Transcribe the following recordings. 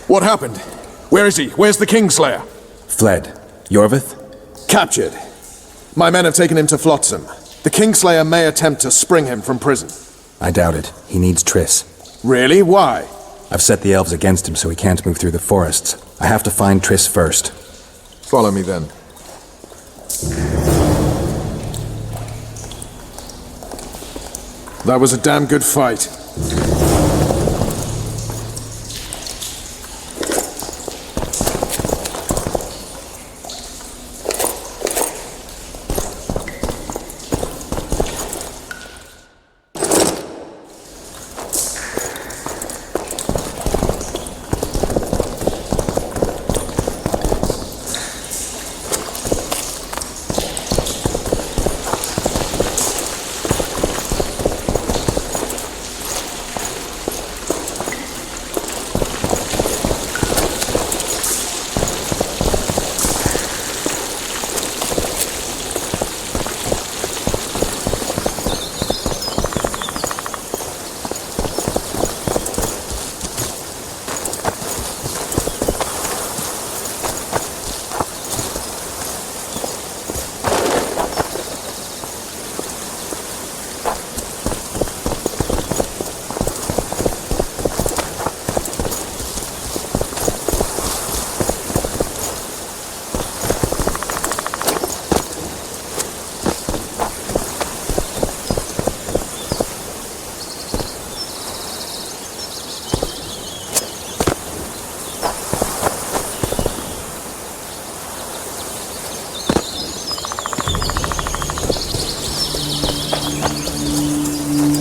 What happened? Where is he? Where's the Kingslayer? Fled. Iorveth? Captured. My men have taken him to Flotsam. The Kingslayer may attempt to spring him from prison. I doubt it. He needs Triss. Really? Why? I've set the elves against him so he can't move through the forests. I have to find Triss first. Follow me then. That was a damn good fight.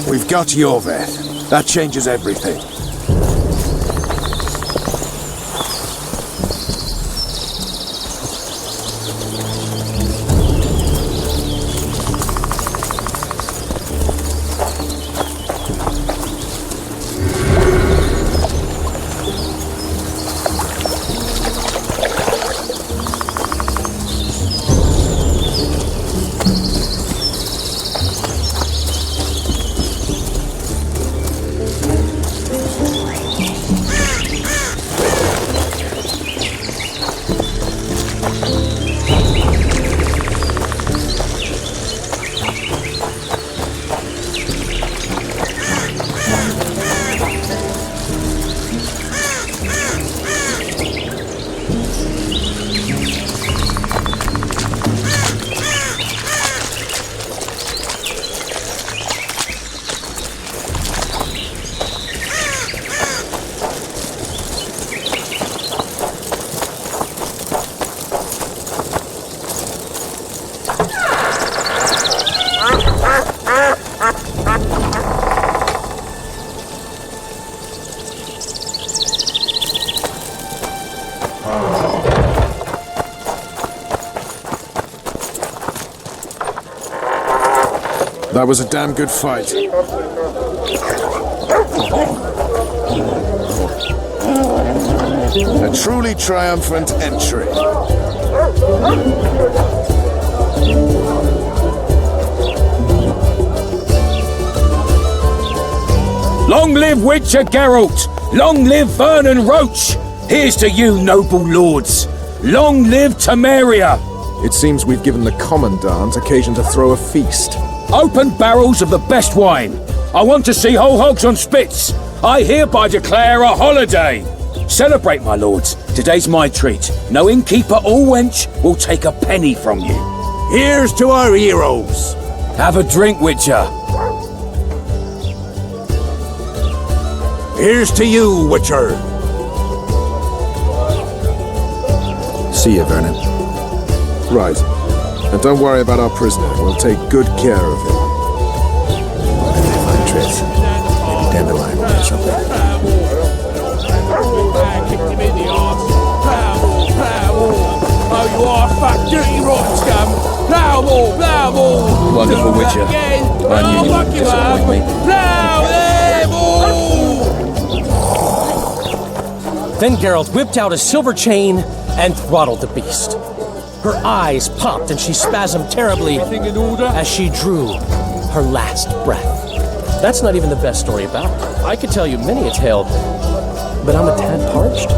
We've got Iorveth. That changes everything. That was a damn good fight. A truly triumphant entry. Long live Witcher Geralt! Long live Vernon Roche! Here's to you, noble lords! Long live Temeria! It seems we've given the Commandant occasion to throw a feast. Open barrels of the best wine. I want to see whole hogs on spits. I hereby declare a holiday. Celebrate, my lords. Today's my treat. No innkeeper or wench will take a penny from you. Here's to our heroes. Have a drink, Witcher. Here's to you, Witcher. See you, Vernon. Right. And don't worry about our prisoner. We'll take good care of him. Find Triss. Maybe Dandelion or something. Oh, you are fat, dirty, rotten scum! Plough more, plough more! Wonderful Witcher. I knew you would disappoint me. Plough them all! Then Geralt whipped out a silver chain and throttled the beast. Her eyes popped and she spasmed terribly as she drew her last breath. That's not even the best story about her. I could tell you many a tale but I'm a tad parched.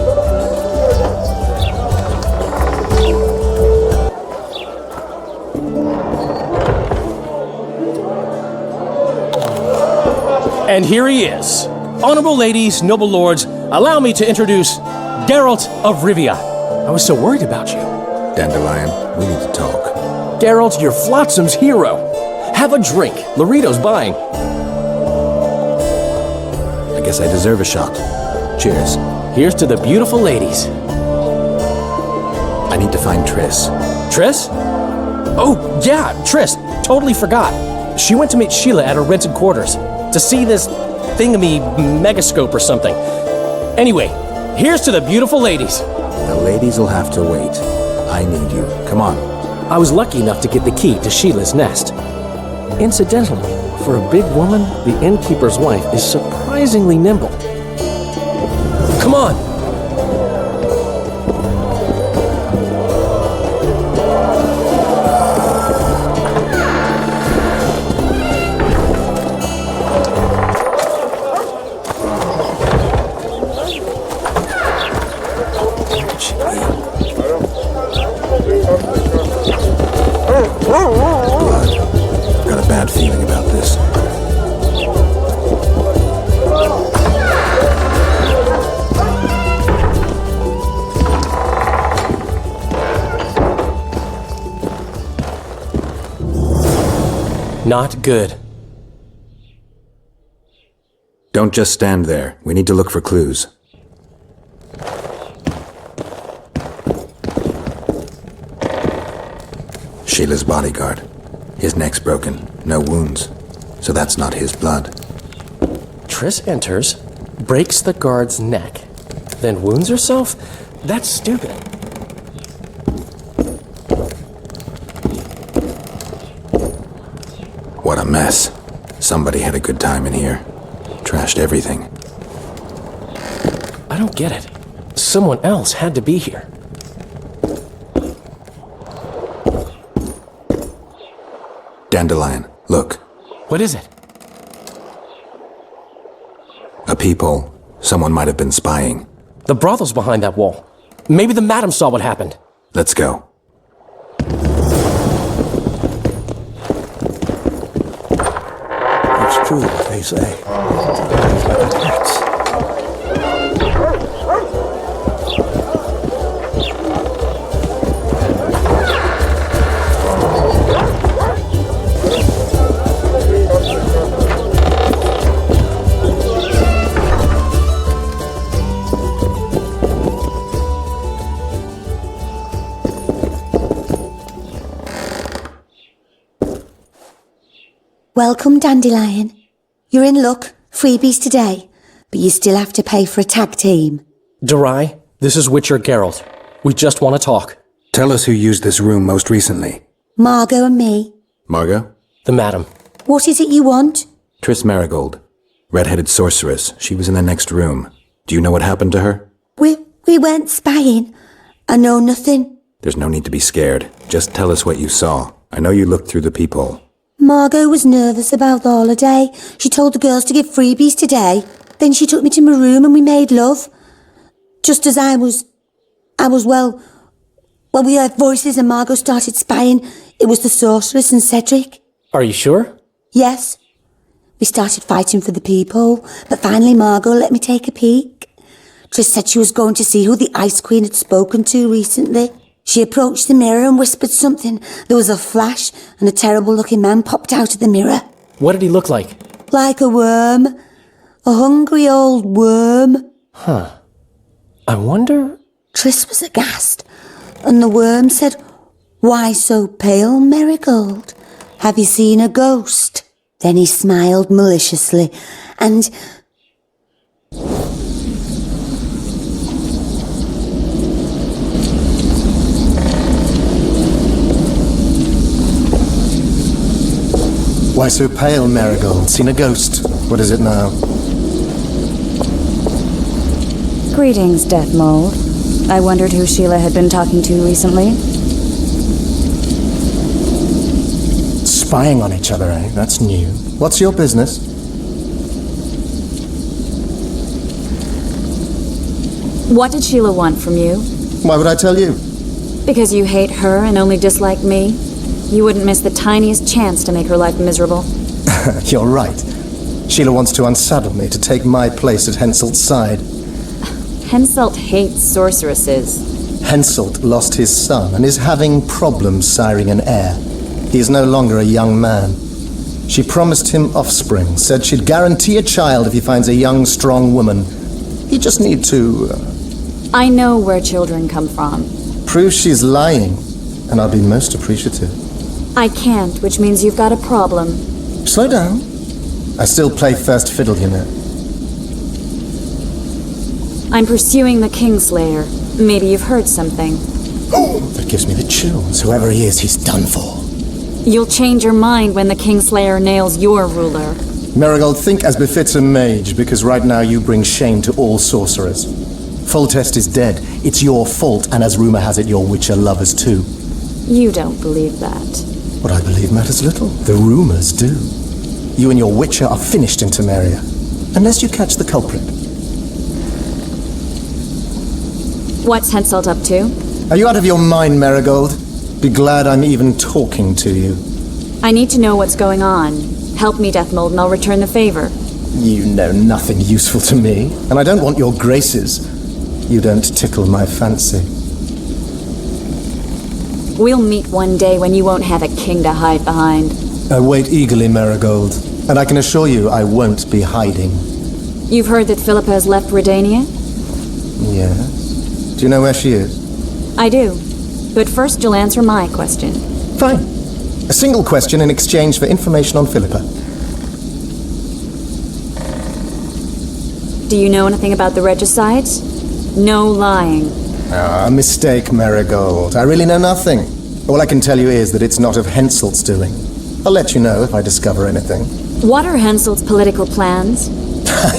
And here he is. Honorable ladies, noble lords, allow me to introduce Geralt of Rivia. I was so worried about you. Dandelion, we need to talk. Geralt, you're Flotsam's hero. Have a drink. Loredo's buying. I guess I deserve a shot. Cheers. Here's to the beautiful ladies. I need to find Triss. Triss? Oh, yeah, Triss. Totally forgot. She went to meet Sheila at her rented quarters to see this thingamy megascope or something. Anyway, here's to the beautiful ladies. The ladies will have to wait. I need you. Come on. I was lucky enough to get the key to Sheila's nest. Incidentally, for a big woman, the innkeeper's wife is surprisingly nimble. Come on! Got a bad feeling about this. Not good. Don't just stand there. We need to look for clues. Sheila's bodyguard. His neck's broken. No wounds. So that's not his blood. Triss enters, breaks the guard's neck, then wounds herself? That's stupid. What a mess. Somebody had a good time in here. Trashed everything. I don't get it. Someone else had to be here. Dandelion, look. What is it? A peephole. Someone might have been spying. The brothel's behind that wall. Maybe the madam saw what happened. Let's go. It's true what they say. It's like a tax. Welcome, Dandelion. You're in luck. Freebies today. But you still have to pay for a tag team. Durai, this is Witcher Geralt. We just want to talk. Tell us who used this room most recently. Margot and me. Margot? The madam. What is it you want? Triss Merigold. Red-headed sorceress. She was in the next room. Do you know what happened to her? We weren't spying. I know nothing. There's no need to be scared. Just tell us what you saw. I know you looked through the peephole. Margot was nervous about the holiday. She told the girls to give freebies today. Then she took me to my room and we made love. Just as I was, well, we heard voices and Margot started spying. It was the sorceress and Cedric. Are you sure? Yes. We started fighting for the peephole, but finally Margot let me take a peek. Triss said she was going to see who the Ice Queen had spoken to recently. She approached the mirror and whispered something. There was a flash, and a terrible-looking man popped out of the mirror. What did he look like? Like a worm. A hungry old worm. Huh. I wonder... Triss was aghast, and the worm said, "Why so pale, Merigold? Have you seen a ghost?" Then he smiled maliciously, and... Why so pale, Merigold? Seen a ghost? What is it now? Greetings, Death Mold. I wondered who Sheila had been talking to recently. Spying on each other, eh? That's new. What's your business? What did Sheila want from you? Why would I tell you? Because you hate her and only dislike me? You wouldn't miss the tiniest chance to make her life miserable. You're right. Sheila wants to unsaddle me to take my place at Henselt's side. Henselt hates sorceresses. Henselt lost his son and is having problems siring an heir. He is no longer a young man. She promised him offspring, said she'd guarantee a child if he finds a young, strong woman. He just need to... I know where children come from. prove she's lying, and I'll be most appreciative. I can't, which means you've got a problem. Slow down. I still play first fiddle, you know. I'm pursuing the Kingslayer. Maybe you've heard something. That gives me the chills. Whoever he is, he's done for. You'll change your mind when the Kingslayer nails your ruler. Merigold, think as befits a mage, because right now you bring shame to all sorcerers. Foltest is dead. It's your fault, and as rumor has it, your Witcher lovers too. You don't believe that. What I believe matters little. The rumors do. You and your Witcher are finished in Temeria, unless you catch the culprit. What's Henselt up to? Are you out of your mind, Merigold? Be glad I'm even talking to you. I need to know what's going on. Help me, Deathmold, and I'll return the favor. You know nothing useful to me, and I don't want your graces. You don't tickle my fancy. We'll meet one day when you won't have a king to hide behind. I wait eagerly, Merigold, and I can assure you I won't be hiding. You've heard that Philippa has left Redania? Yes? Do you know where she is? I do. But first you'll answer my question. Fine. A single question in exchange for information on Philippa. Do you know anything about the regicides? No lying. Ah, mistake, Merigold. I really know nothing. All I can tell you is that it's not of Henselt's doing. I'll let you know if I discover anything. What are Henselt's political plans?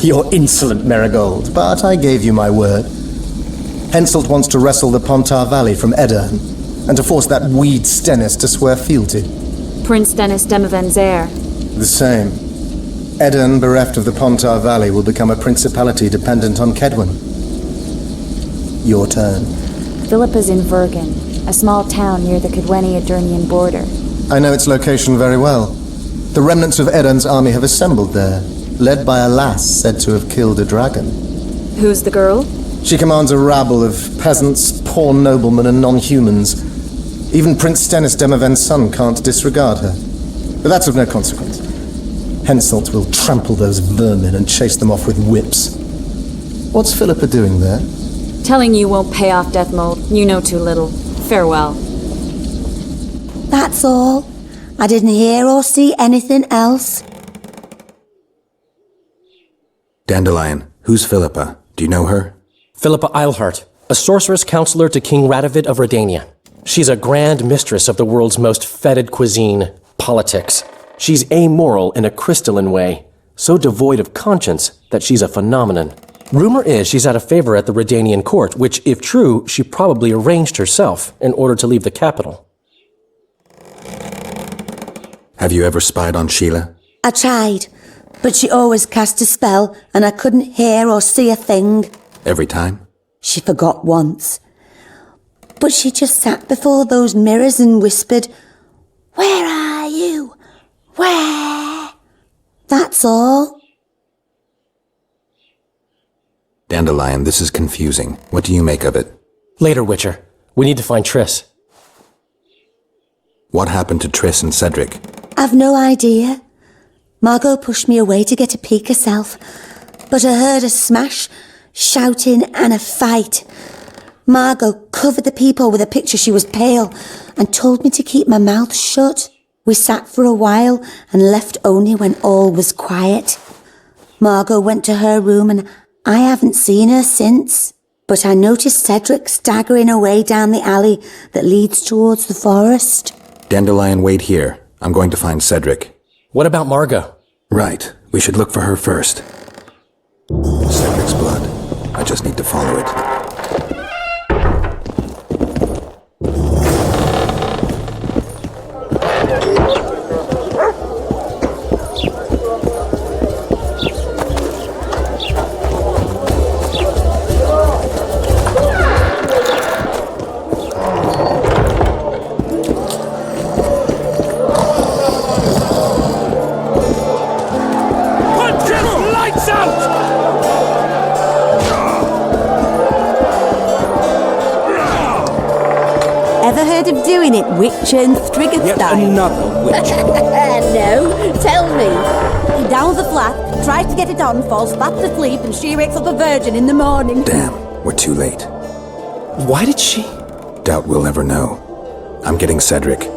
You're insolent, Merigold, but I gave you my word. Henselt wants to wrestle the Pontar Valley from Edirn, and to force that weed Stennis to swear fealty. Prince Dennis Demaven's heir. The same. Edirn, bereft of the Pontar Valley, will become a principality dependent on Kaedwen. Your turn. Philippa's in Vergen, a small town near the Kaedweni-Edirnian border. I know its location very well. The remnants of Edirn's army have assembled there, led by a lass said to have killed a dragon. Who's the girl? She commands a rabble of peasants, poor noblemen, and non-humans. Even Prince Stennis Demaven's son can't disregard her. But that's of no consequence. Henselt will trample those vermin and chase them off with whips. What's Philippa doing there? Telling you won't pay off, Deathmold. You know too little. Farewell. That's all. I didn't hear or see anything else. Dandelion, who's Philippa? Do you know her? Philippa Eilhart, a sorceress counselor to King Radovid of Redania. She's a grand mistress of the world's most fetid cuisine, politics. She's amoral in a crystalline way, so devoid of conscience that she's a phenomenon. Rumor is she's out of favor at the Redanian court, which, if true, she probably arranged herself in order to leave the capital. Have you ever spied on Sheila? I tried, but she always cast a spell and I couldn't hear or see a thing. Every time? She forgot once. But she just sat before those mirrors and whispered, "Where are you? Where?" That's all. Dandelion, this is confusing. What do you make of it? Later, Witcher. We need to find Triss. What happened to Triss and Cedric? I've no idea. Margot pushed me away to get a peek herself, but I heard a smash, shouting and a fight. Margot covered the people with a picture. She was pale and told me to keep my mouth shut. We sat for a while and left only when all was quiet. Margot went to her room and I haven't seen her since. But I noticed Cedric staggering away down the alley that leads towards the forest. Dandelion, wait here. I'm going to find Cedric. What about Margot? Right. We should look for her first. Cedric's blood. I just need to follow it. minute, Witcher and Striggett Yet style. another witch. No, tell me. He downs the flat, tries to get it on, falls fast asleep, and she wakes up a virgin in the morning. Damn, we're too late. Why did she? Doubt we'll ever know. I'm getting Cedric.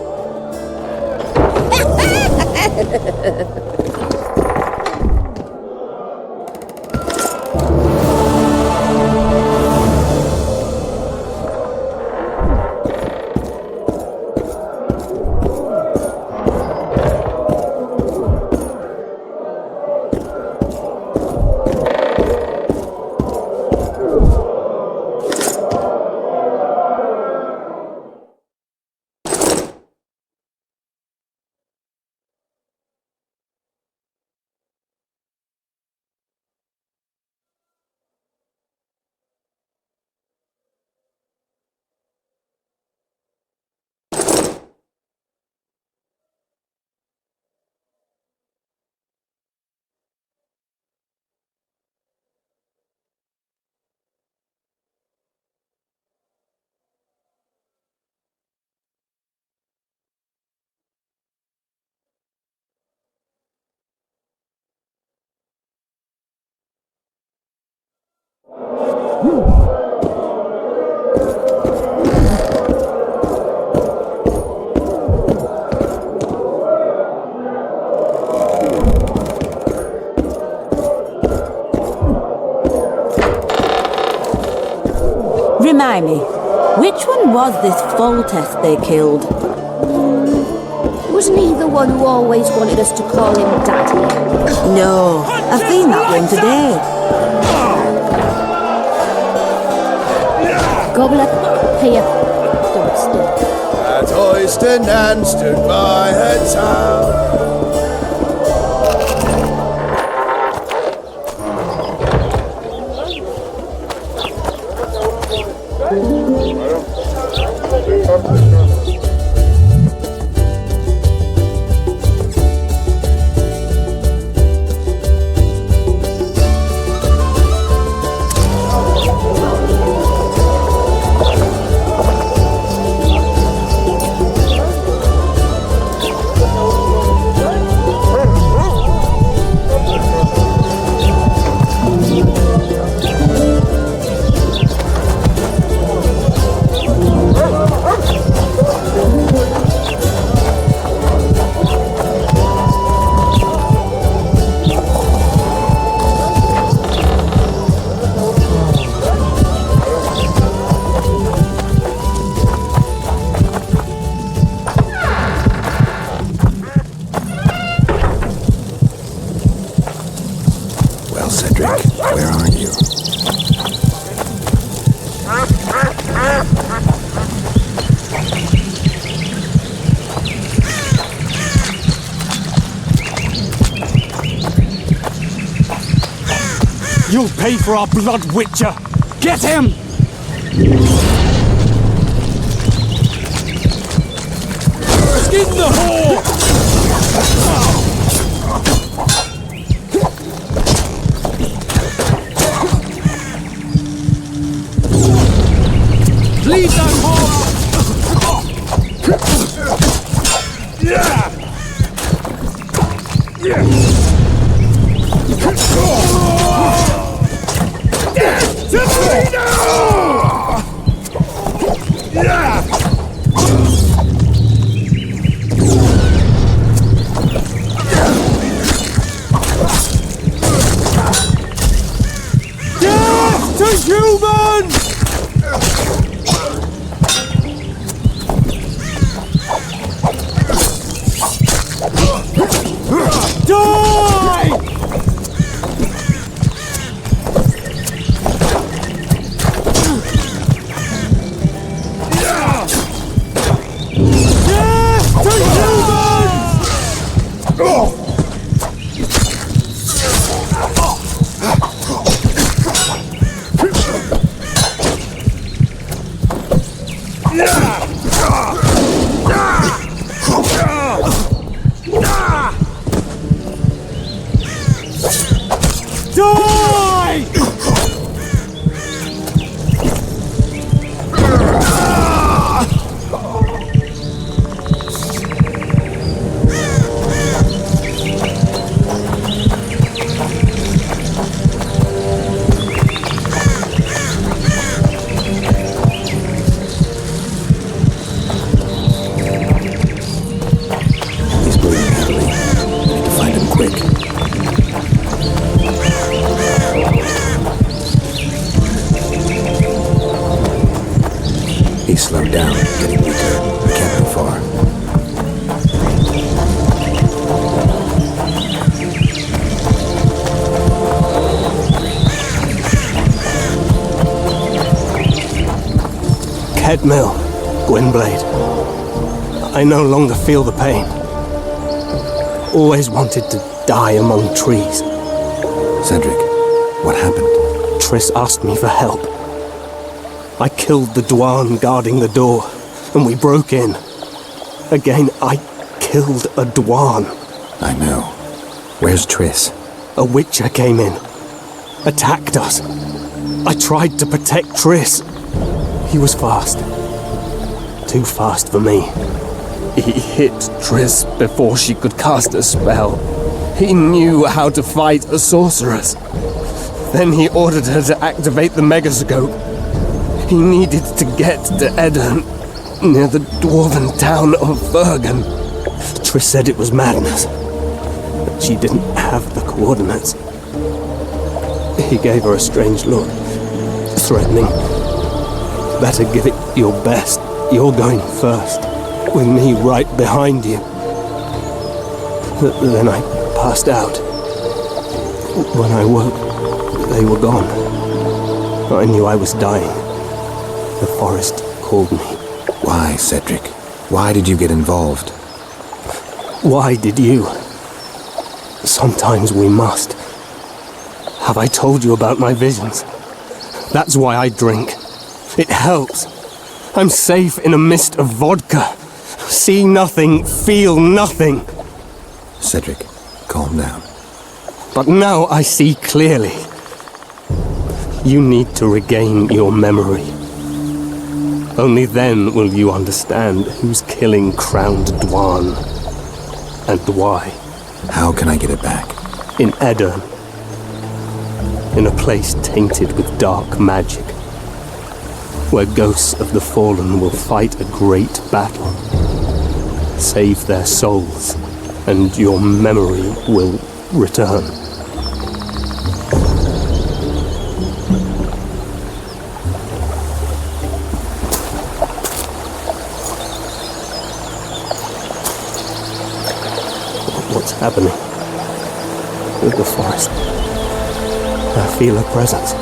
Remind me, which one was this Foltest they killed? Wasn't he the one who always wanted us to call him Daddy? No, I've seen that one today. Gobbler, here, don't stop. At Oyster Nan stood by her town. You'll pay for our blood, Witcher! Get him! Skin the whore! Leave that horse! He slowed down, getting weaker. We can't move far. Kedmil, Gwynblade. I no longer feel the pain. Always wanted to die among trees. Cedric, what happened? Triss asked me for help. I killed the Dwan guarding the door, and we broke in. Again, I killed a Dwan. I know. Where's Triss? A Witcher came in. Attacked us. I tried to protect Triss. He was fast. Too fast for me. He hit Triss before she could cast a spell. He knew how to fight a sorceress. Then he ordered her to activate the megascope. He needed to get to Edirn, near the dwarven town of Bergen. Triss said it was madness, but she didn't have the coordinates. He gave her a strange look, threatening. Better give it your best. You're going first, with me right behind you. Then I passed out. When I woke, they were gone. I knew I was dying. The forest called me. Why, Cedric? Why did you get involved? Why did you? Sometimes we must. Have I told you about my visions? That's why I drink. It helps. I'm safe in a mist of vodka. See nothing, feel nothing. Cedric, calm down. But now I see clearly. You need to regain your memory. Only then will you understand who's killing Crowned Dwan and why. How can I get it back? In Edirn. In a place tainted with dark magic. Where ghosts of the fallen will fight a great battle. Save their souls, and your memory will return. What's happening with the forest? I feel a presence.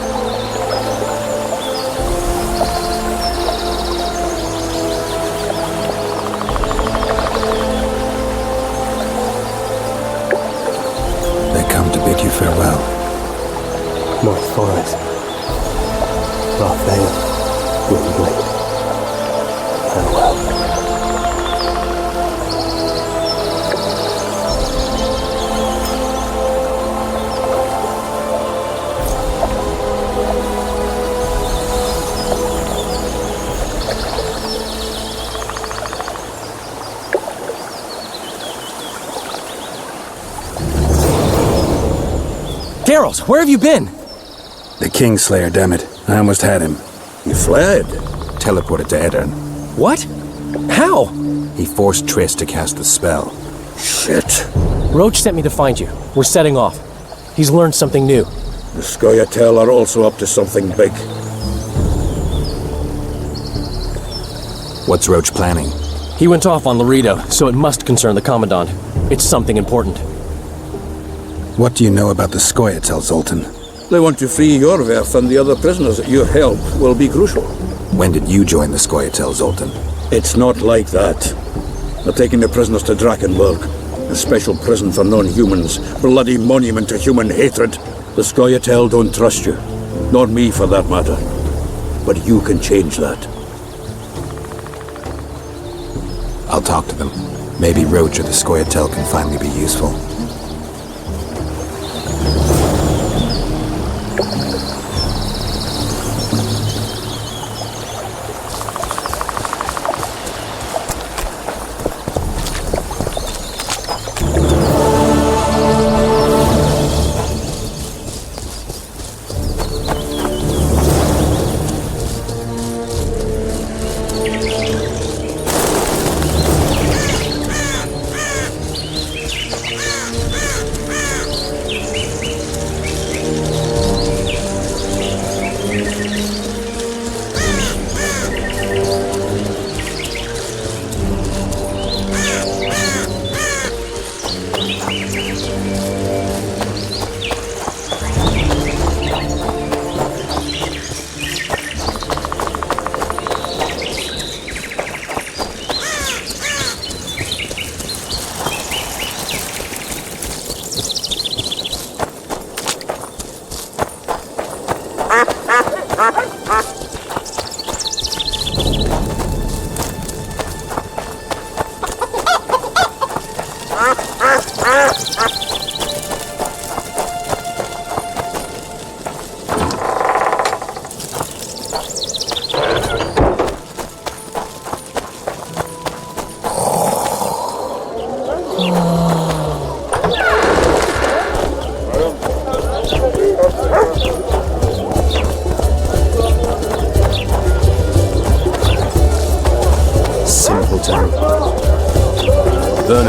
Bid you farewell. My forest. Raphael, Gwynblade. Farewell. Geralt, where have you been? The Kingslayer, damn it. I almost had him. He fled. Teleported to Edirn. What? How? He forced Triss to cast the spell. Shit. Roche sent me to find you. We're setting off. He's learned something new. The Scoia'tael are also up to something big. What's Roche planning? He went off on Loredo, so it must concern the Commandant. It's something important. What do you know about the Scoia'tael, Zoltan? They want to free Iorveth and the other prisoners. Your help will be crucial. When did you join the Scoia'tael, Zoltan? It's not like that. They're taking the prisoners to Drakenberg, a special prison for non-humans, bloody monument to human hatred. The Scoia'tael don't trust you. Not me, for that matter. But you can change that. I'll talk to them. Maybe Roche or the Scoia'tael can finally be useful.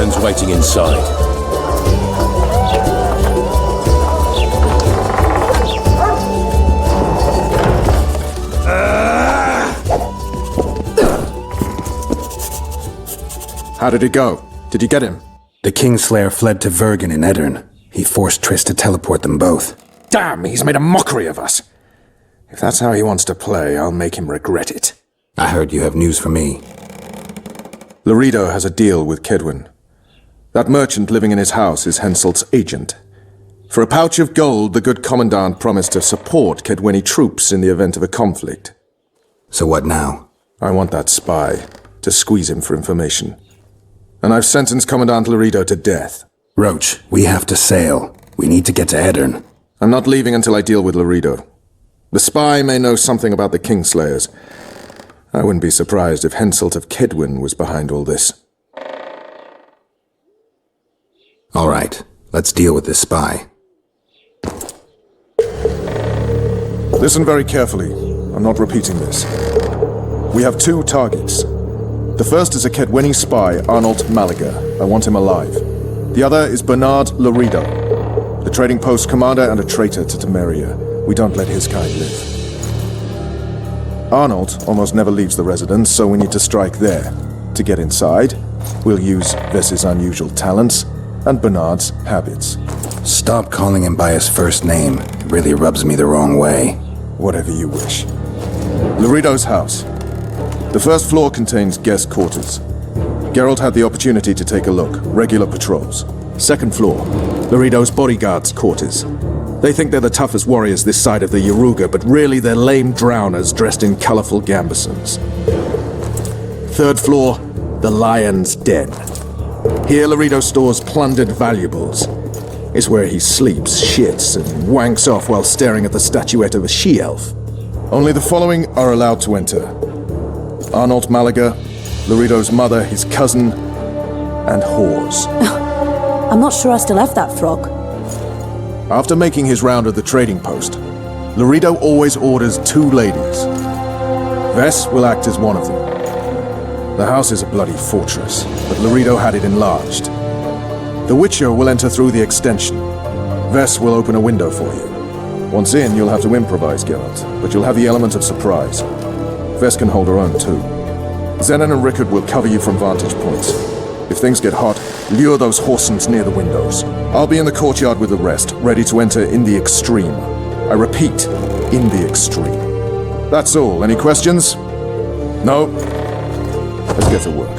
cannons waiting inside. How did it go? Did you get him? The Kingslayer fled to Vergen in Edirn. He forced Triss to teleport them both. Damn, he's made a mockery of us. If that's how he wants to play, I'll make him regret it. I heard you have news for me. Loredo has a deal with Kaedwen. That merchant living in his house is Henselt's agent. For a pouch of gold, the good commandant promised to support Kaedweni troops in the event of a conflict. So what now? I want that spy, to squeeze him for information. And I've sentenced Commandant Loredo to death. Roche, we have to sail. We need to get to Edirn. I'm not leaving until I deal with Loredo. The spy may know something about the Kingslayers. I wouldn't be surprised if Henselt of Kaedwen was behind all this. All right, let's deal with this spy. Listen very carefully. I'm not repeating this. We have 2 targets. The first is a Kaedweni spy, Arnold Malaga. I want him alive. The other is Bernard Loredo, the trading post commander and a traitor to Temeria. We don't let his kind live. Arnold almost never leaves the residence, so we need to strike there. To get inside, we'll use Vess's unusual talents and Bernard's habits. Stop calling him by his first name. It really rubs me the wrong way. Whatever you wish. Loredo's house. The first floor contains guest quarters. Geralt had the opportunity to take a look. Regular patrols. Second floor, Loredo's bodyguards' quarters. They think they're the toughest warriors this side of the Yaruga, but really they're lame drowners dressed in colorful gambesons. Third floor, the Lion's Den. Here Loredo stores plundered valuables. It's where he sleeps, shits, and wanks off while staring at the statuette of a she-elf. Only the following are allowed to enter. Arnold Malaga, Loredo's mother, his cousin, and whores. I'm not sure I still have that frog. After making his round of the trading post, Loredo always orders 2 ladies. Vess will act as one of them. The house is a bloody fortress, but Loredo had it enlarged. The Witcher will enter through the extension. Vess will open a window for you. Once in, you'll have to improvise, Geralt, but you'll have the element of surprise. Vess can hold her own, too. Zenon and Rickard will cover you from vantage points. If things get hot, lure those horsens near the windows. I'll be in the courtyard with the rest, ready to enter in the extreme. I repeat, in the extreme. That's all. Any questions? No? Let's get to work.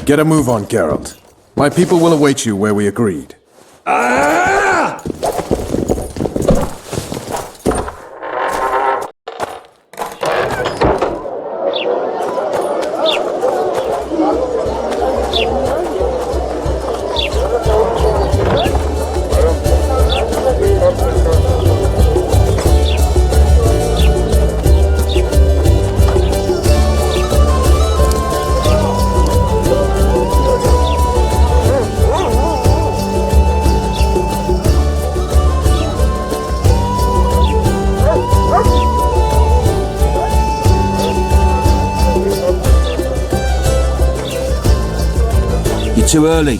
Get a move on, Geralt. My people will await you where we agreed. Too early.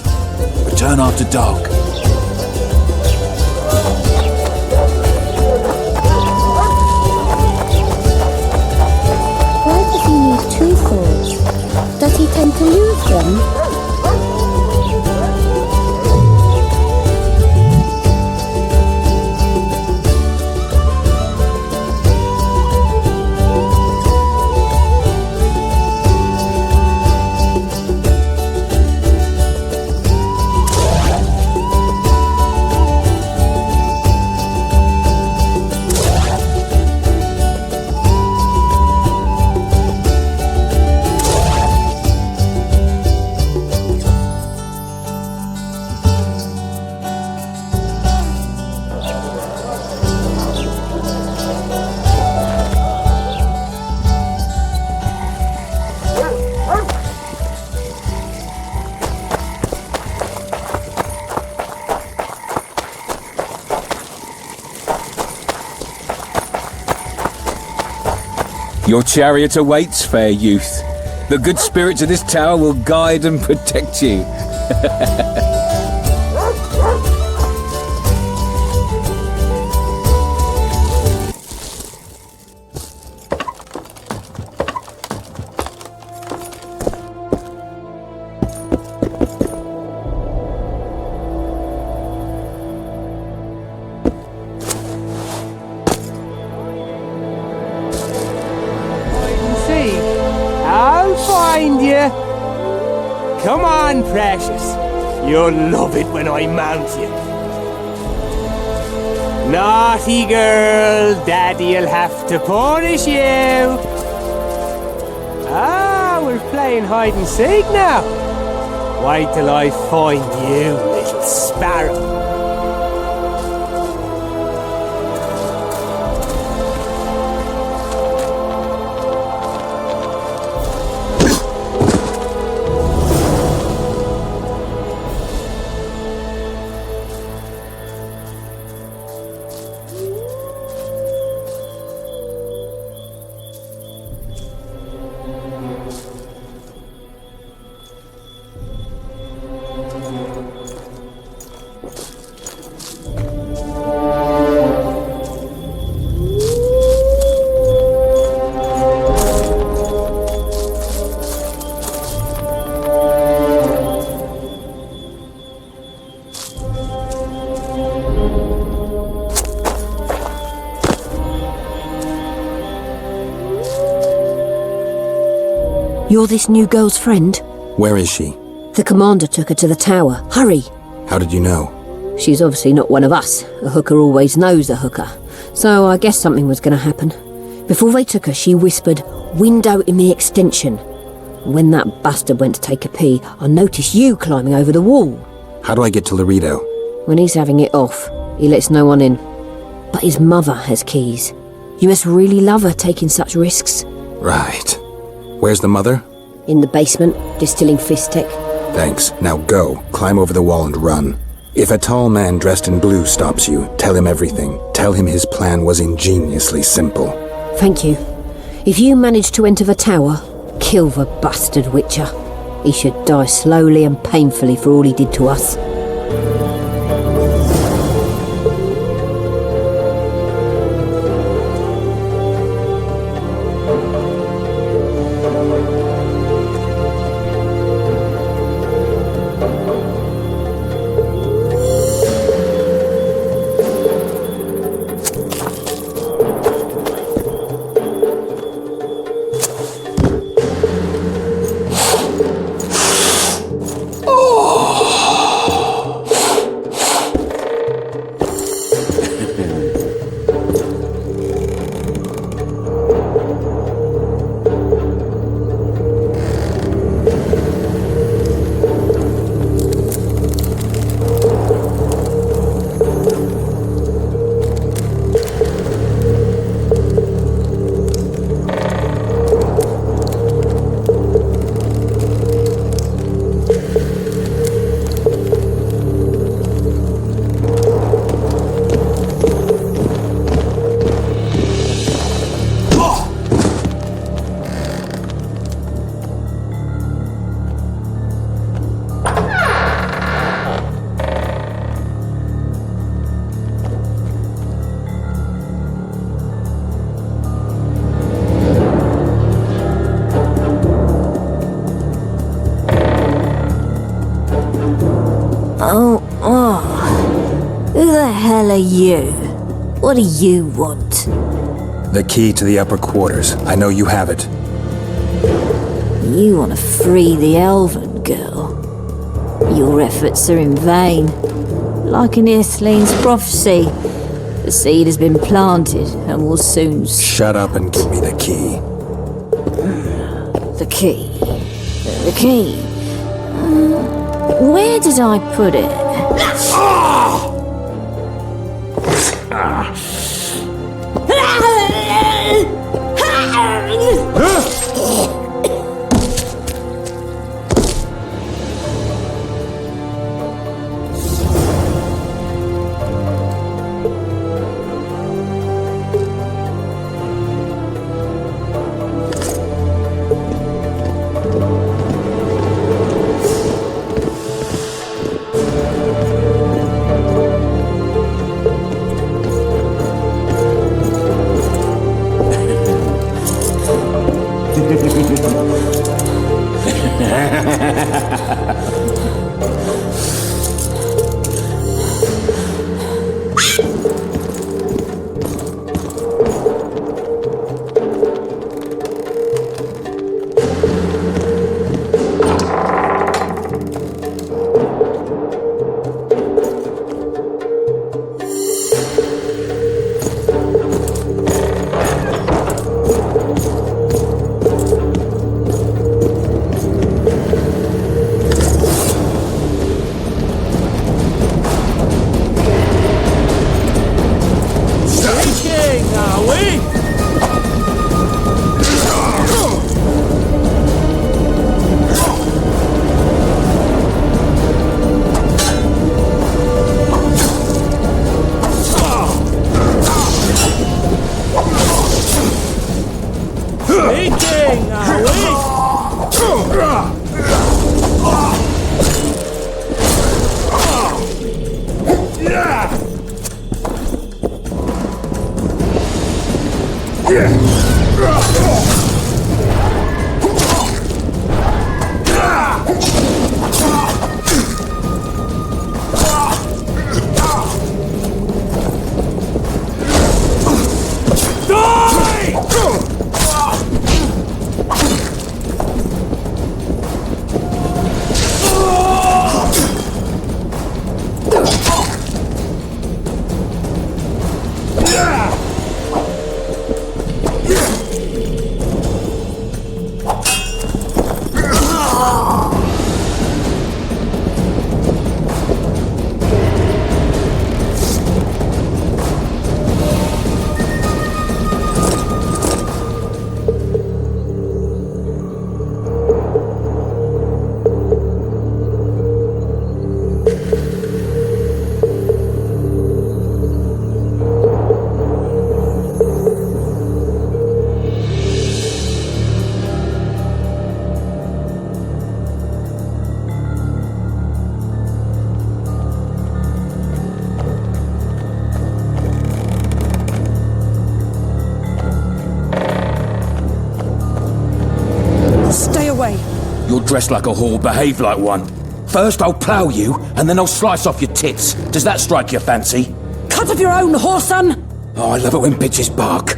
Return after dark. Why does he need 2 swords? Does he tend to lose them? Your chariot awaits, fair youth. The good spirits of this tower will guide and protect you. Come on, precious. You'll love it when I mount you. Naughty girl, Daddy'll have to punish you. Ah, we're playing hide and seek now. Wait till I find you, little sparrow. You're this new girl's friend? Where is she? The commander took her to the tower. Hurry! How did you know? She's obviously not one of us. A hooker always knows a hooker. So I guess something was going to happen. Before they took her, she whispered, "Window in the extension." When that bastard went to take a pee, I noticed you climbing over the wall. How do I get to Loredo? When he's having it off, he lets no one in. But his mother has keys. You must really love her taking such risks. Right. Where's the mother? In the basement, distilling fistek. Thanks. Now go. Climb over the wall and run. If a tall man dressed in blue stops you, tell him everything. Tell him his plan was ingeniously simple. Thank you. If you manage to enter the tower, kill the bastard witcher. He should die slowly and painfully for all he did to us. Who the hell are you? What do you want? The key to the upper quarters. I know you have it. You want to free the elven girl. Your efforts are in vain. Like in Earthling's prophecy, the seed has been planted and will soon... Shut up and give me the key. The key. The key. Where did I put it? You're dressed like a whore, behave like one. First I'll plough you, and then I'll slice off your tits. Does that strike your fancy? Cut off your own, whoreson! Oh, I love it when bitches bark.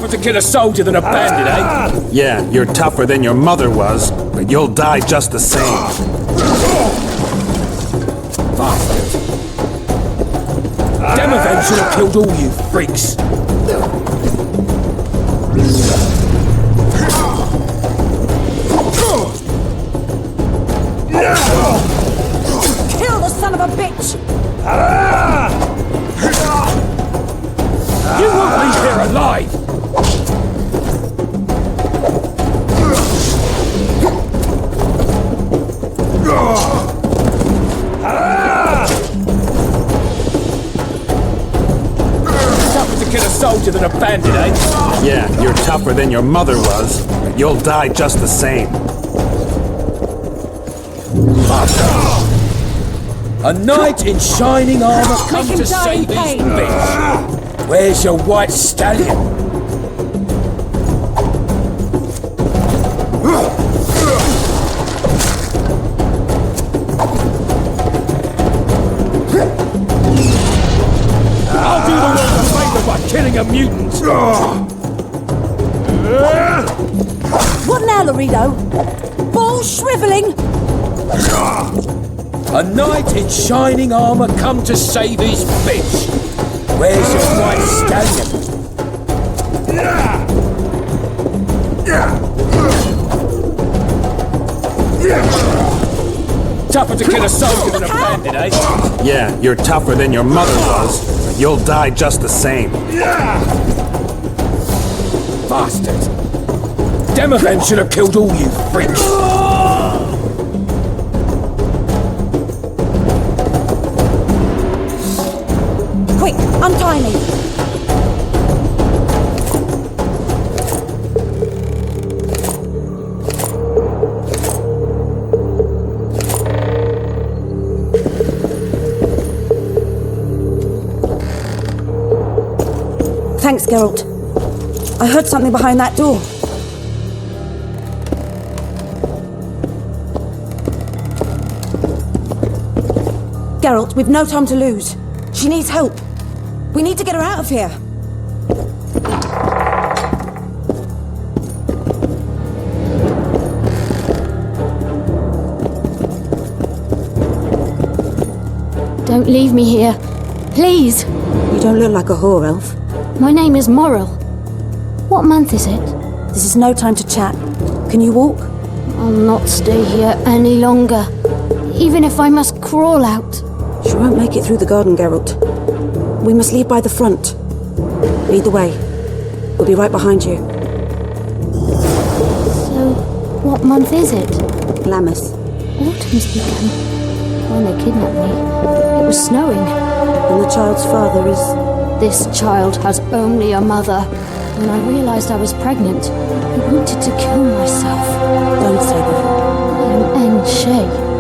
To kill a soldier than a bandit, eh? Yeah, you're tougher than your mother was, but you'll die just the same. Bastard. Demovan should have killed all you freaks. Kill the son of a bitch! You won't leave here alive! Tougher to kill a soldier than a bandit, eh? Yeah, you're tougher than your mother was, but you'll die just the same. A knight in shining armor come to save his bitch. Where's your white stallion? I'll do the world a favor by killing a mutant. What now, Loredo? Balls shriveling? A knight in shining armor come to save his bitch. Where's your white stallion? Tougher to kill a soldier than a bandit, eh? Yeah, you're tougher than your mother was, but you'll die just the same. Bastard! Demovan should have killed all you freaks. Quick, untie me! Thanks, Geralt. I heard something behind that door. Geralt, we've no time to lose. She needs help. We need to get her out of here. Don't leave me here. Please. You don't look like a whore elf. My name is Morrill. What month is it? This is no time to chat. Can you walk? I'll not stay here any longer. Even if I must crawl out. She won't make it through the garden, Geralt. We must leave by the front. Lead the way. We'll be right behind you. So, what month is it? Lammas. Autumn's begun. When they kidnapped me, it was snowing. And the child's father is... This child has only a mother. When I realized I was pregnant, I wanted to kill myself. Don't say that. I am Eng Shay.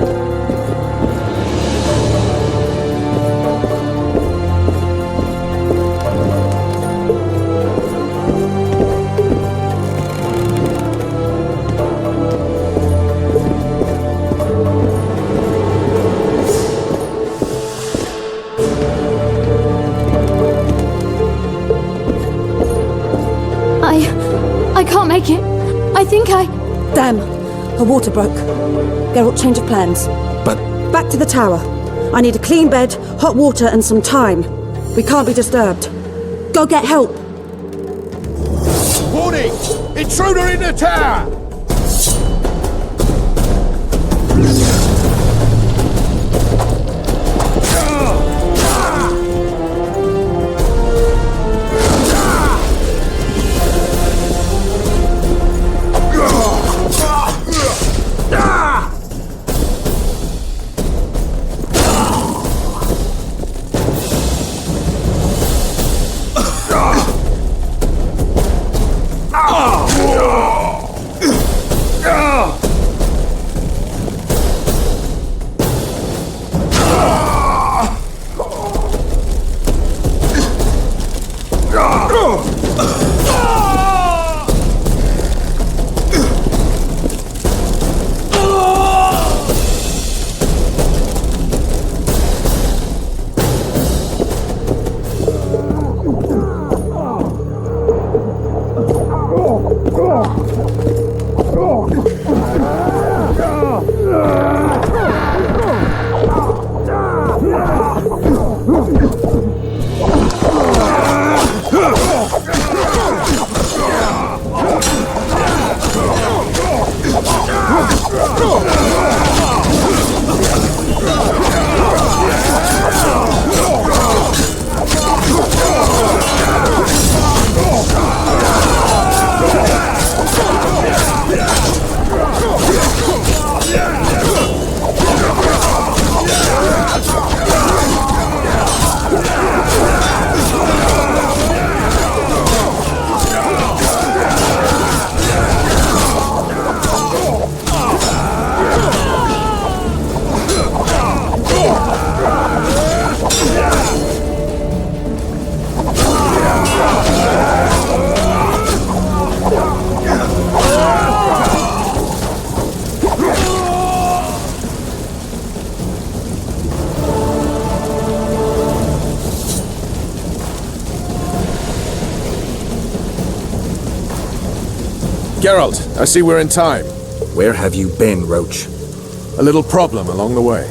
I can't make it. I think I... Damn! Her water broke. Geralt, change of plans. But... Back to the tower. I need a clean bed, hot water, and some time. We can't be disturbed. Go get help! Warning! Intruder in the tower! Geralt, I see we're in time. Where have you been, Roche? A little problem along the way.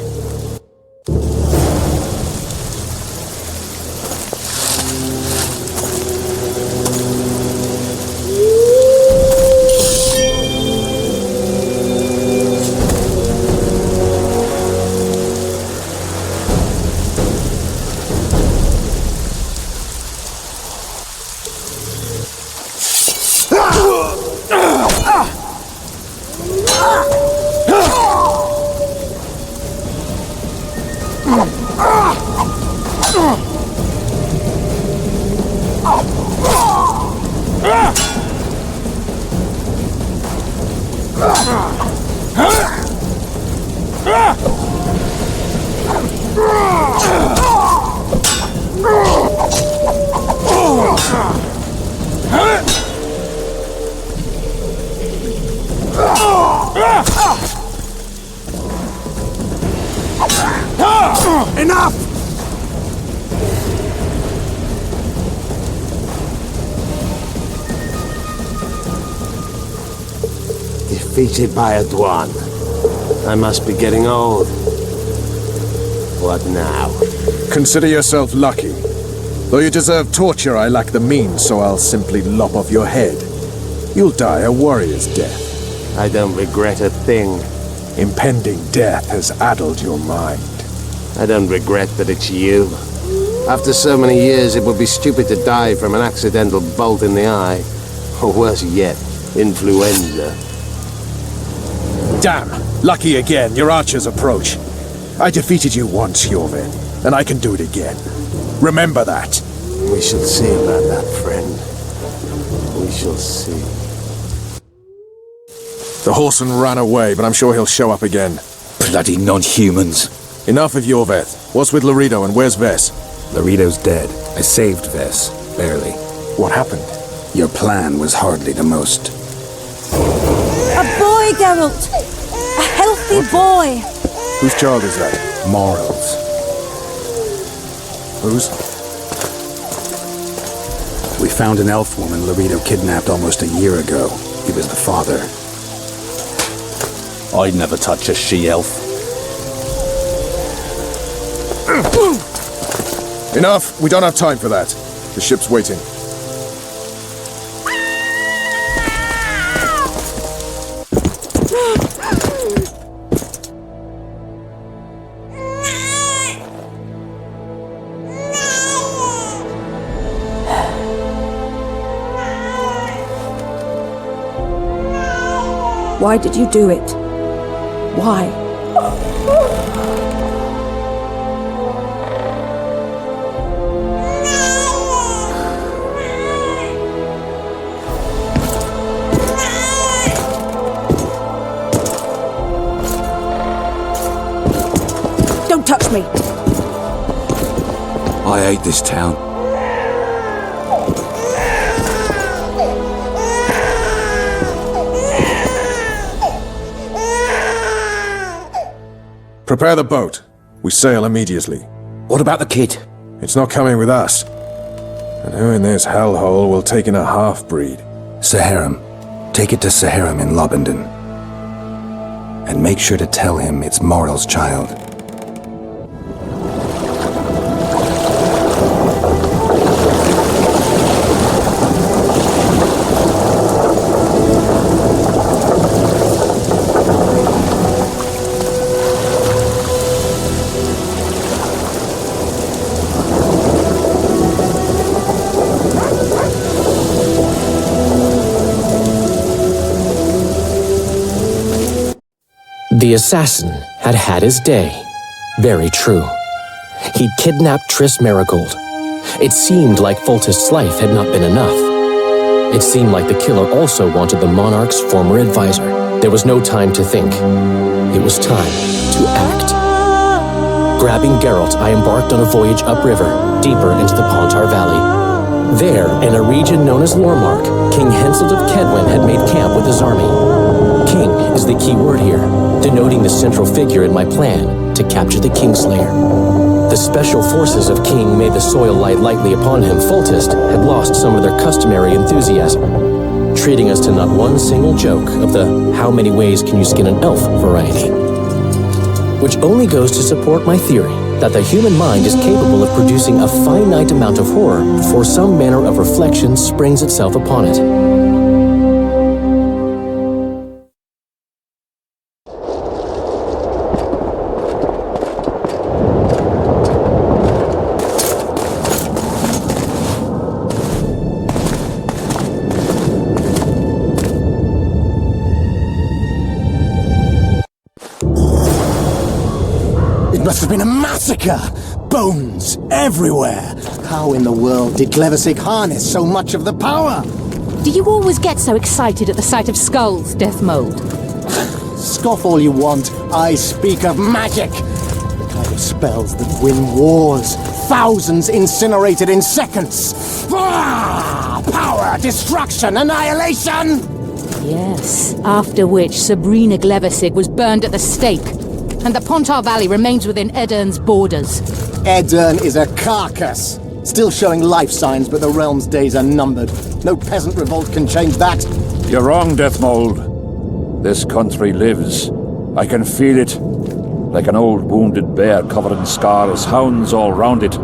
Enough! Defeated by a Dwan. I must be getting old. What now? Consider yourself lucky. Though you deserve torture, I lack the means, so I'll simply lop off your head. You'll die a warrior's death. I don't regret a thing. Impending death has addled your mind. I don't regret that it's you. After so many years, it would be stupid to die from an accidental bolt in the eye. Or worse yet, influenza. Damn! Lucky again, your archers approach. I defeated you once, Iorveth, and I can do it again. Remember that. We shall see about that, friend. We shall see. The horseman ran away, but I'm sure he'll show up again. Bloody non-humans. Enough of Iorveth. What's with Loredo and where's Vess? Loredo's dead. I saved Vess. Barely. What happened? Your plan was hardly the most. A boy, Geralt! A healthy boy! Whose child is that? Morals. Whose? We found an elf woman Loredo kidnapped almost a year ago. He was the father. I'd never touch a she-elf. Enough! We don't have time for that. The ship's waiting. Why did you do it? Why? Don't touch me! I hate this town. Prepare the boat. We sail immediately. What about the kid? It's not coming with us. And who in this hellhole will take in a half-breed? Saharim. Take it to Saharim in Lobendon. And make sure to tell him it's Moral's child. The assassin had had his day. Very true. He'd kidnapped Triss Merigold. It seemed like Foltest's life had not been enough. It seemed like the killer also wanted the monarch's former advisor. There was no time to think. It was time to act. Grabbing Geralt, I embarked on a voyage upriver, deeper into the Pontar Valley. There, in a region known as Lormark, King Henselt of Kaedwen had made camp with his army. King is the key word here, denoting the central figure in my plan to capture the Kingslayer. The special forces of King made the soil lie lightly upon him. Foltest had lost some of their customary enthusiasm, treating us to not one single joke of the how many ways can you skin an elf variety. Which only goes to support my theory that the human mind is capable of producing a finite amount of horror before some manner of reflection springs itself upon it. It must have been a massacre! Bones everywhere! How in the world did Glevesig harness so much of the power? Do you always get so excited at the sight of skulls, Deathmold? Scoff all you want, I speak of magic! The kind of spells that win wars, thousands incinerated in seconds! Power, destruction, annihilation! Yes, after which Sabrina Glevesig was burned at the stake, and the Pontar Valley remains within Edern's borders. Edern is a carcass, still showing life signs, but the realm's days are numbered. No peasant revolt can change that. You're wrong, Deathmold. This country lives. I can feel it. like an old wounded bear covered in scars, hounds all round it,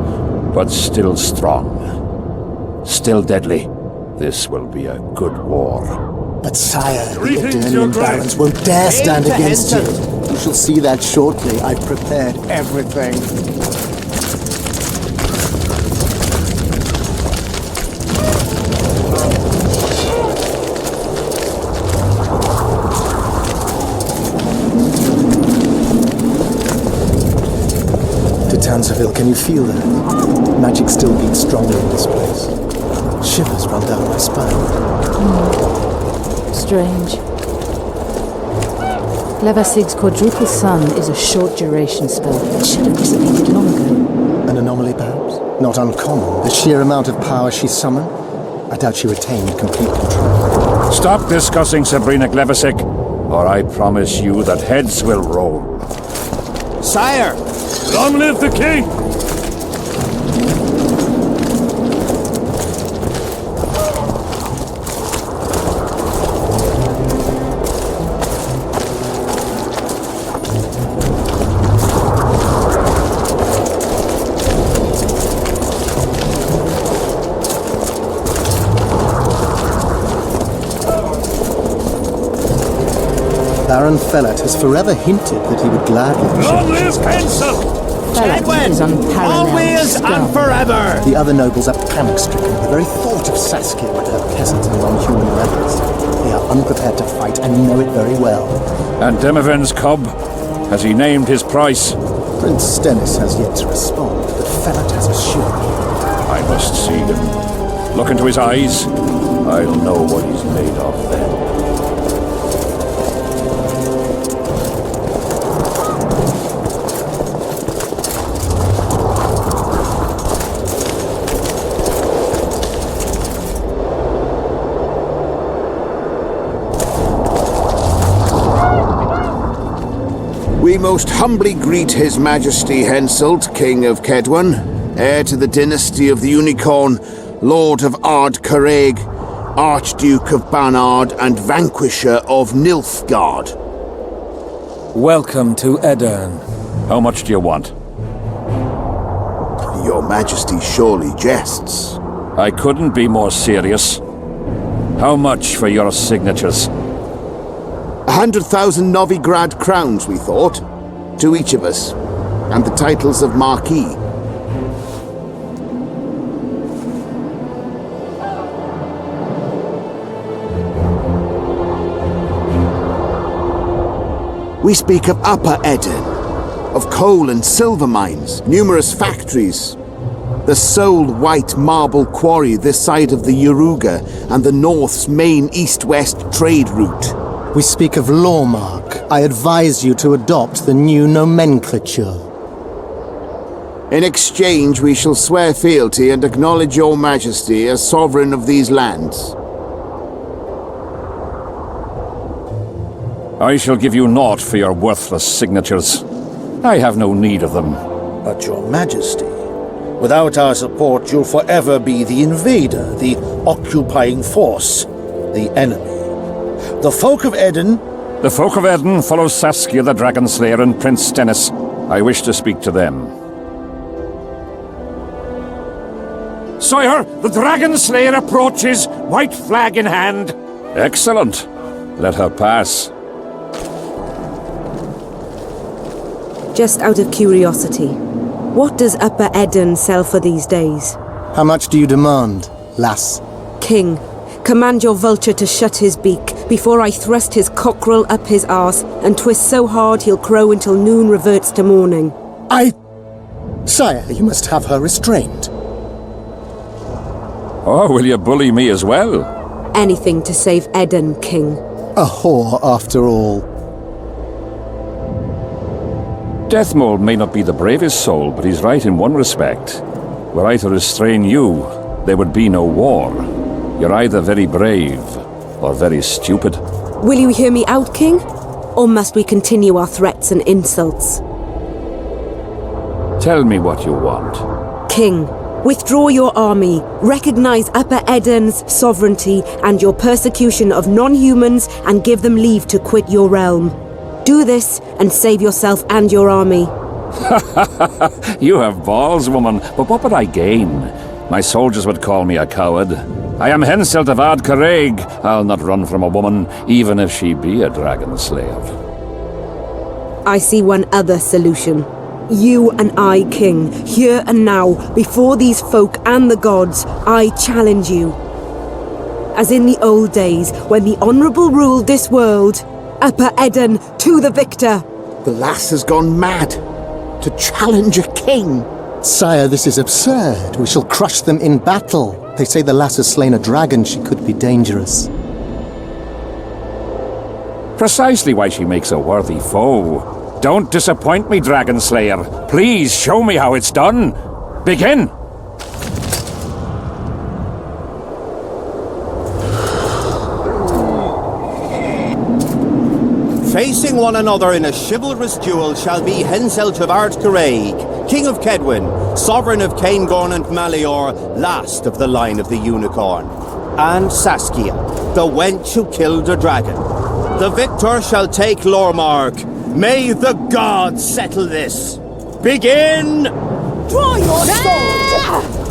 but still strong. Still deadly. This will be a good war. But sire, the Eternian barons won't dare stand against you. You shall see that shortly. I've prepared everything. Townsville, can you feel that? Magic still beats strongly in this place. Shivers run down my spine. Strange. Glevasig's quadruple sun is a short duration spell. It should have dissipated long ago. An anomaly, perhaps? Not uncommon. The sheer amount of power she summoned? I doubt she retained complete control. Stop discussing Sabrina Glevasig, or I promise you that heads will roll. Sire! Long live the king! Baron Fellat has forever hinted that he would gladly... Long live Henselt! Kaedwen! Always and forever! The other nobles are panic-stricken at the very thought of Saskia with her peasant and non-human rebels. They are unprepared to fight and know it very well. And Demoven's cub? Has he named his price? Prince Stennis has yet to respond, but Fellat has assured me. I must see him. Look into his eyes. I'll know what he's made of then. We most humbly greet His Majesty Henselt, King of Kaedwen, heir to the dynasty of the Unicorn, Lord of Ard-Carreg, Archduke of Banard, and Vanquisher of Nilfgaard. Welcome to Aedirn. How much do you want? Your Majesty surely jests. I couldn't be more serious. How much for your signatures? 100,000 Novigrad crowns, we thought, to each of us, and the titles of Marquis. We speak of Upper Aedirn, of coal and silver mines, numerous factories, the sole white marble quarry this side of the Yaruga, and the North's main east-west trade route. We speak of Lawmark. I advise you to adopt the new nomenclature. In exchange, we shall swear fealty and acknowledge your Majesty as sovereign of these lands. I shall give you naught for your worthless signatures. I have no need of them. But your Majesty, without our support, you'll forever be the invader, the occupying force, the enemy. The folk of Aedirn... The folk of Aedirn follow Saskia the Dragonslayer and Prince Stennis. I wish to speak to them. Sire, the Dragonslayer approaches, white flag in hand. Excellent. Let her pass. Just out of curiosity, what does Upper Aedirn sell for these days? How much do you demand, lass? King, command your vulture to shut his beak before I thrust his cockerel up his arse and twist so hard he'll crow until noon reverts to morning. Sire, you must have her restrained. Oh, will you bully me as well? Anything to save Aedirn, King. A whore, after all. Deathmold may not be the bravest soul, but he's right in one respect. Were I to restrain you, there would be no war. You're either very brave, or very stupid. Will you hear me out, King? Or must we continue our threats and insults? Tell me what you want. King, withdraw your army, recognize Upper Aedirn's sovereignty and your persecution of non-humans, and give them leave to quit your realm. Do this and save yourself and your army. You have balls, woman, but what would I gain? My soldiers would call me a coward. I am Henselt of Ard Caraig. I'll not run from a woman, even if she be a dragon slayer. I see one other solution. You and I, King, here and now, before these folk and the gods, I challenge you. As in the old days, when the Honourable ruled this world, Upper Eden to the victor. The lass has gone mad. To challenge a king. Sire, this is absurd. We shall crush them in battle. They say the lass has slain a dragon. She could be dangerous. Precisely why she makes a worthy foe. Don't disappoint me, Dragon Slayer. Please show me how it's done. Begin! Facing one another in a chivalrous duel shall be Henselt of Ard Caraig, King of Kaedwen, Sovereign of Caingorn and Malior, last of the line of the Unicorn, and Saskia, the wench who killed a dragon. The victor shall take Lormark. May the gods settle this. Begin! Draw your sword!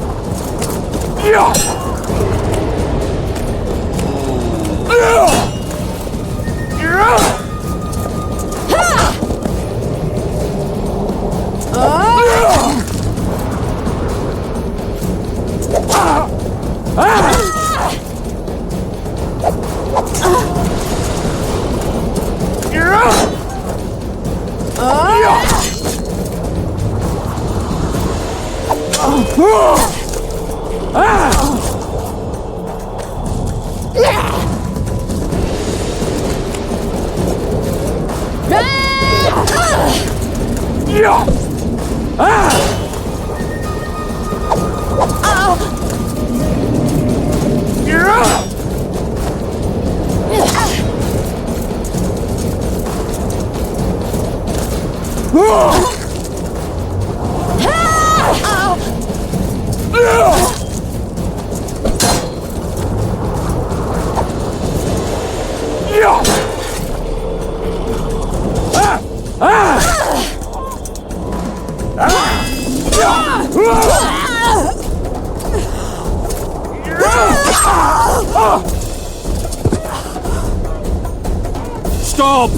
Stop!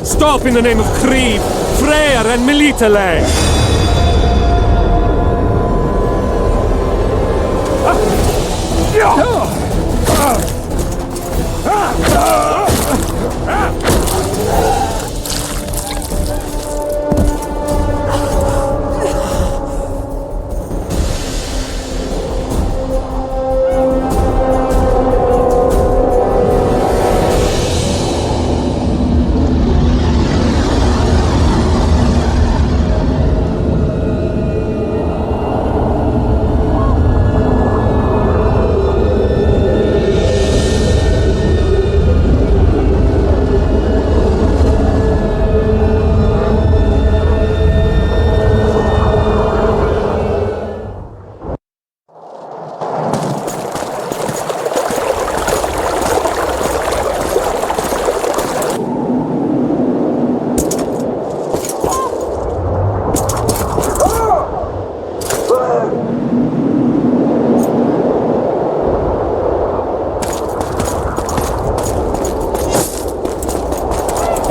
Stop in the name of Krieg, Freyr and Militale!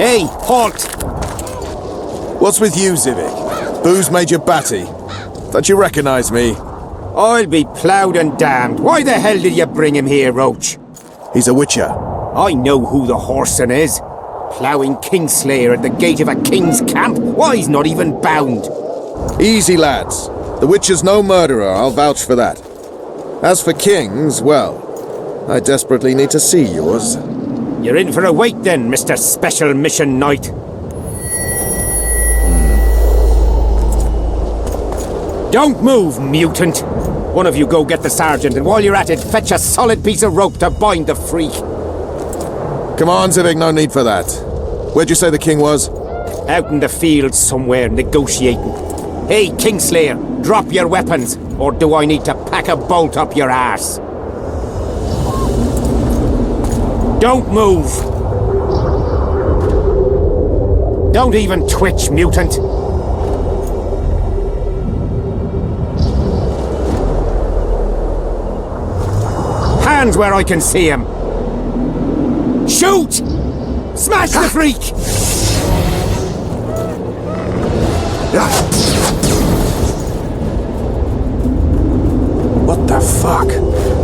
Hey, halt! What's with you, Zivik? Booze made you batty. Don't you recognize me? I'll be ploughed and damned. Why the hell did you bring him here, Roche? He's a witcher. I know who the whoreson is. Ploughing Kingslayer at the gate of a king's camp? Why, he's not even bound. Easy, lads. The witcher's no murderer, I'll vouch for that. As for kings, well, I desperately need to see yours. You're in for a wait then, Mr. Special Mission Knight. Don't move, mutant! One of you go get the sergeant, and while you're at it, fetch a solid piece of rope to bind the freak. Come on, Zivik, no need for that. Where'd you say the king was? Out in the field somewhere, negotiating. Hey, Kingslayer, drop your weapons, or do I need to pack a bolt up your arse? Don't move! Don't even twitch, mutant! Hands where I can see him! Shoot! Smash the freak! What the fuck?